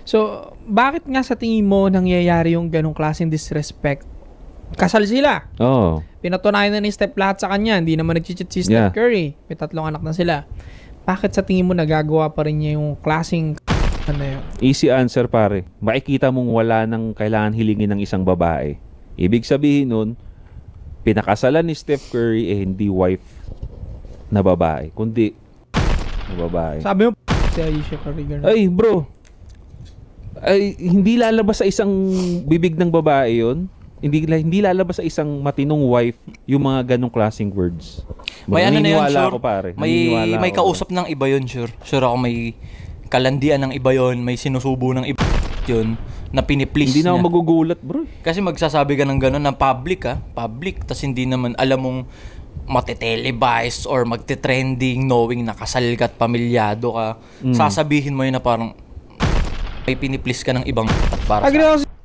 So, bakit nga sa tingin mo nangyayari yung ganong klaseng disrespect? Kasal sila. Oo. Pinatunayan na ni Steph lahat sa kanya. Hindi naman nag-cheat si Steph Curry. May 3 anak na sila. Bakit sa tingin mo nagagawa pa rin niya yung klaseng ano yun? Easy answer, pare. Makikita mong wala nang kailangan hilingin ng isang babae. Ibig sabihin nun, pinakasalan ni Steph Curry hindi wife na babae, kundi na babae. Sabi mo, si Ayesha Curry. Ay, bro. Ay, hindi lalabas sa isang bibig ng babae yun. Hindi lalabas sa isang matinong wife yung mga ganong klaseng words. May ano na yun, sure. Ako, pare. May kausap ng iba yun, sure. Sure ako may kalandian ng iba yun, may sinusubo ng iba yun na piniplease niya. Hindi na ako magugulat, bro. Kasi magsasabi ka ng gano'n ng public, public, tas hindi naman alam mong matitelevise or magte-trending knowing nakasal ka at pamilyado ka. Sasabihin mo yun na parang may piniplease ka ng ibang para agree ako